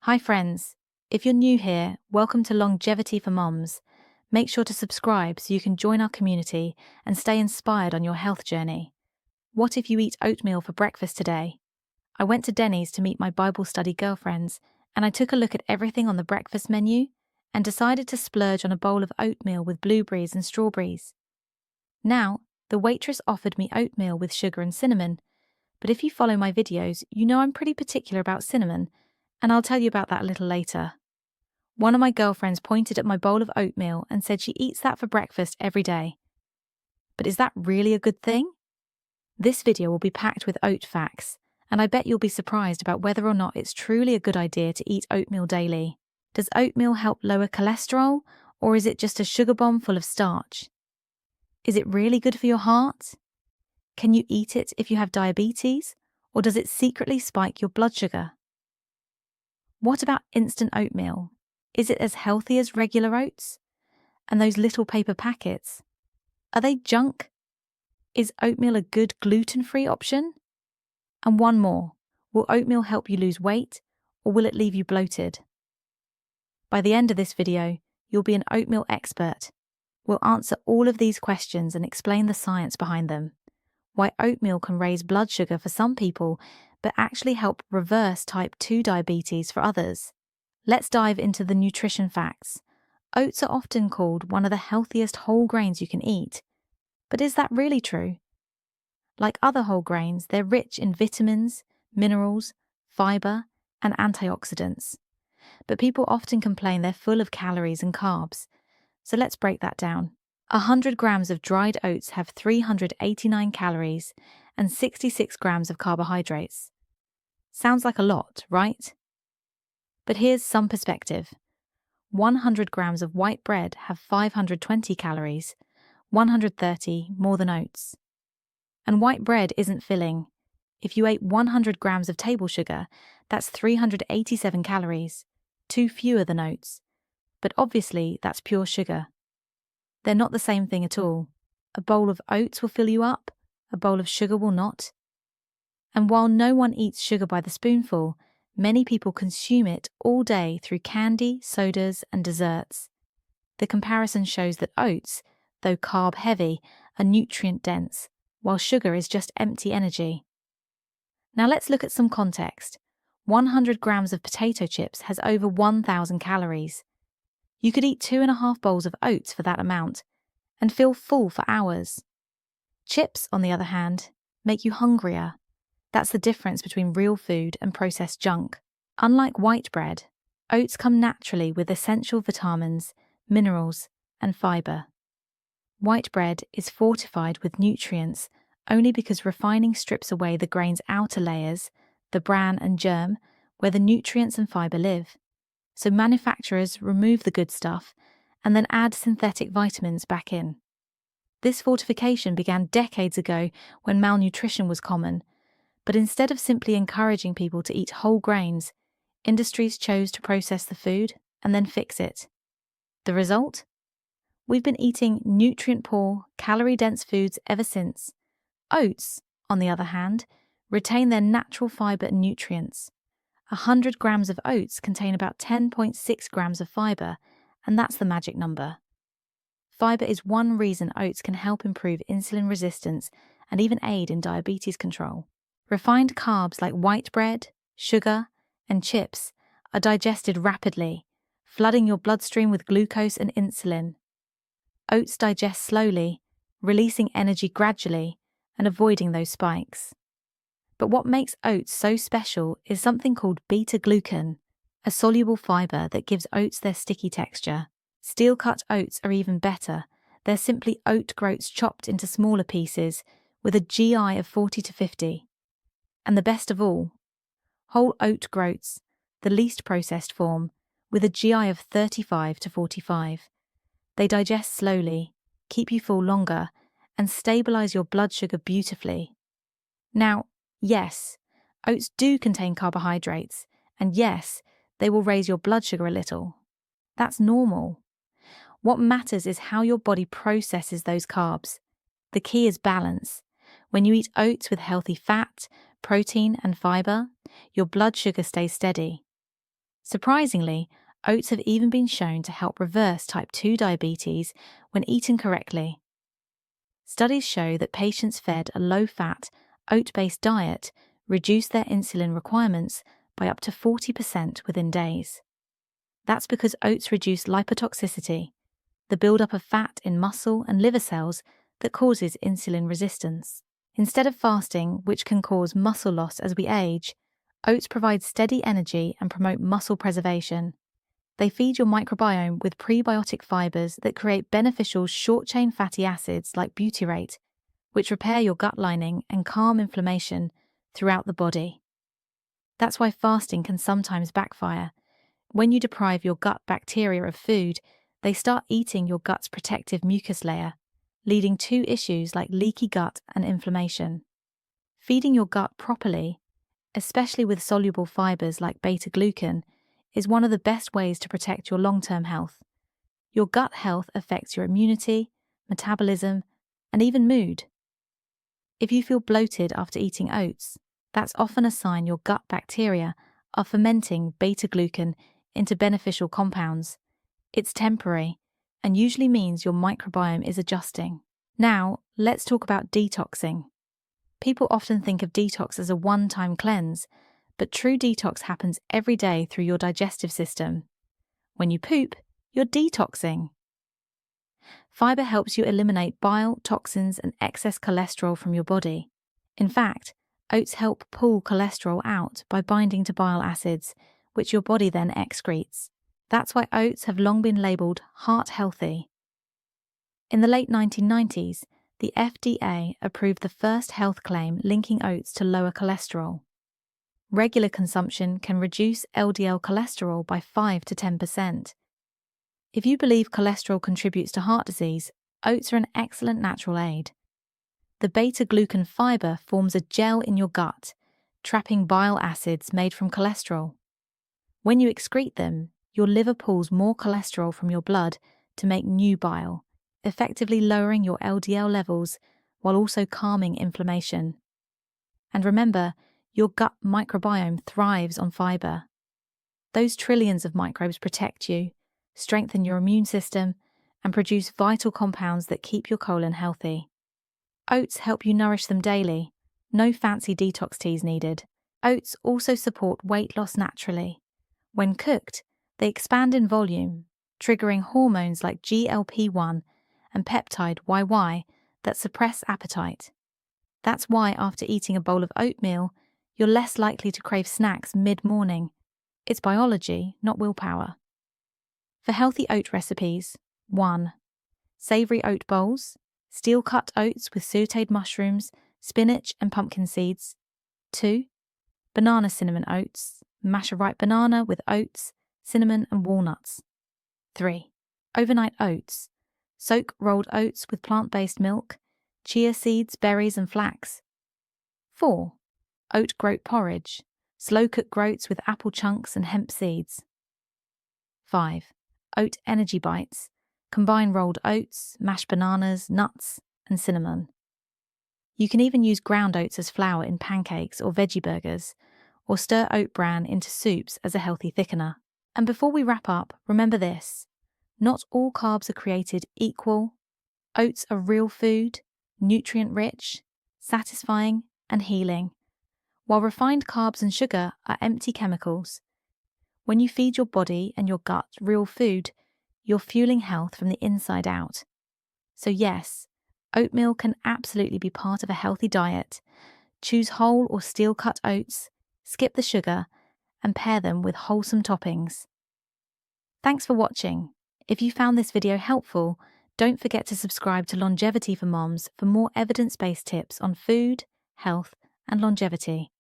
Hi friends, if you're new here, welcome to Longevity for Moms. Make sure to subscribe so you can join our community and stay inspired on your health journey. What if you eat oatmeal for breakfast today? I went to Denny's to meet my Bible study girlfriends, and I took a look at everything on the breakfast menu and decided to splurge on a bowl of oatmeal with blueberries and strawberries. Now, the waitress offered me oatmeal with sugar and cinnamon, but if you follow my videos, you know I'm pretty particular about cinnamon, and I'll tell you about that a little later. One of my girlfriends pointed at my bowl of oatmeal and said she eats that for breakfast every day. But is that really a good thing? This video will be packed with oat facts, and I bet you'll be surprised about whether or not it's truly a good idea to eat oatmeal daily. Does oatmeal help lower cholesterol, or is it just a sugar bomb full of starch? Is it really good for your heart? Can you eat it if you have diabetes, or does it secretly spike your blood sugar? What about instant oatmeal? Is it as healthy as regular oats? And those little paper packets? Are they junk? Is oatmeal a good gluten-free option? And one more, will oatmeal help you lose weight, or will it leave you bloated? By the end of this video, you'll be an oatmeal expert. We'll answer all of these questions and explain the science behind them. Why oatmeal can raise blood sugar for some people, but actually help reverse type 2 diabetes for others. Let's dive into the nutrition facts. Oats are often called one of the healthiest whole grains you can eat. But is that really true? Like other whole grains, they're rich in vitamins, minerals, fiber, and antioxidants. But people often complain they're full of calories and carbs. So let's break that down. 100 grams of dried oats have 389 calories and 66 grams of carbohydrates. Sounds like a lot, right? But here's some perspective. 100 grams of white bread have 520 calories, 130 more than oats. And white bread isn't filling. If you ate 100 grams of table sugar, that's 387 calories, 2 fewer than oats. But obviously, that's pure sugar. They're not the same thing at all. A bowl of oats will fill you up, a bowl of sugar will not. And while no one eats sugar by the spoonful, many people consume it all day through candy, sodas, and desserts. The comparison shows that oats, though carb-heavy, are nutrient-dense, while sugar is just empty energy. Now let's look at some context. 100 grams of potato chips has over 1,000 calories. You could eat 2.5 bowls of oats for that amount and feel full for hours. Chips, on the other hand, make you hungrier. That's the difference between real food and processed junk. Unlike white bread, oats come naturally with essential vitamins, minerals, and fiber. White bread is fortified with nutrients only because refining strips away the grain's outer layers, the bran and germ, where the nutrients and fiber live. So manufacturers remove the good stuff and then add synthetic vitamins back in. This fortification began decades ago when malnutrition was common, but instead of simply encouraging people to eat whole grains, industries chose to process the food and then fix it. The result? We've been eating nutrient-poor, calorie-dense foods ever since. Oats, on the other hand, retain their natural fiber and nutrients. 100 grams of oats contain about 10.6 grams of fiber, and that's the magic number. Fiber is one reason oats can help improve insulin resistance and even aid in diabetes control. Refined carbs like white bread, sugar, and chips are digested rapidly, flooding your bloodstream with glucose and insulin. Oats digest slowly, releasing energy gradually and avoiding those spikes. But what makes oats so special is something called beta-glucan, a soluble fiber that gives oats their sticky texture. Steel-cut oats are even better. They're simply oat groats chopped into smaller pieces with a GI of 40 to 50. And the best of all, whole oat groats, the least processed form, with a GI of 35 to 45. They digest slowly, keep you full longer, and stabilize your blood sugar beautifully. Now, yes, oats do contain carbohydrates, and yes, they will raise your blood sugar a little. That's normal. What matters is how your body processes those carbs. The key is balance. When you eat oats with healthy fat, protein, and fiber, your blood sugar stays steady. Surprisingly, oats have even been shown to help reverse type 2 diabetes when eaten correctly. Studies show that patients fed a low-fat, oat-based diet reduced their insulin requirements by up to 40% within days. That's because oats reduce lipotoxicity, the buildup of fat in muscle and liver cells that causes insulin resistance. Instead of fasting, which can cause muscle loss as we age, oats provide steady energy and promote muscle preservation. They feed your microbiome with prebiotic fibers that create beneficial short-chain fatty acids like butyrate, which repair your gut lining and calm inflammation throughout the body. That's why fasting can sometimes backfire. When you deprive your gut bacteria of food, they start eating your gut's protective mucus layer, leading to issues like leaky gut and inflammation. Feeding your gut properly, especially with soluble fibers like beta-glucan, is one of the best ways to protect your long-term health. Your gut health affects your immunity, metabolism, and even mood. If you feel bloated after eating oats, that's often a sign your gut bacteria are fermenting beta-glucan into beneficial compounds. It's temporary and usually means your microbiome is adjusting. Now, let's talk about detoxing. People often think of detox as a one-time cleanse, but true detox happens every day through your digestive system. When you poop, you're detoxing. Fiber helps you eliminate bile, toxins, and excess cholesterol from your body. In fact, oats help pull cholesterol out by binding to bile acids, which your body then excretes. That's why oats have long been labelled heart-healthy. In the late 1990s, the FDA approved the first health claim linking oats to lower cholesterol. Regular consumption can reduce LDL cholesterol by 5 to 10%. If you believe cholesterol contributes to heart disease, oats are an excellent natural aid. The beta-glucan fiber forms a gel in your gut, trapping bile acids made from cholesterol. When you excrete them, your liver pulls more cholesterol from your blood to make new bile, effectively lowering your LDL levels while also calming inflammation. And remember, your gut microbiome thrives on fiber. Those trillions of microbes protect you, strengthen your immune system, and produce vital compounds that keep your colon healthy. Oats help you nourish them daily. No fancy detox teas needed. Oats also support weight loss naturally. When cooked, they expand in volume, triggering hormones like GLP-1 and peptide YY that suppress appetite. That's why after eating a bowl of oatmeal, you're less likely to crave snacks mid-morning. It's biology, not willpower. For healthy oat recipes, 1. Savoury oat bowls, steel-cut oats with sautéed mushrooms, spinach and pumpkin seeds. 2. Banana cinnamon oats, mash a ripe banana with oats, cinnamon and walnuts. 3. Overnight oats, soak rolled oats with plant-based milk, chia seeds, berries and flax. 4. Oat groat porridge, slow-cook groats with apple chunks and hemp seeds. 5. Oat energy bites, combine rolled oats, mashed bananas, nuts, and cinnamon. You can even use ground oats as flour in pancakes or veggie burgers, or stir oat bran into soups as a healthy thickener. And before we wrap up, remember this: not all carbs are created equal. Oats are real food, nutrient-rich, satisfying, and healing, while refined carbs and sugar are empty chemicals. When you feed your body and your gut real food, you're fueling health from the inside out. So yes, oatmeal can absolutely be part of a healthy diet. Choose whole or steel-cut oats, skip the sugar, and pair them with wholesome toppings. Thanks for watching. If you found this video helpful, don't forget to subscribe to Longevity for Moms for more evidence-based tips on food, health, and longevity.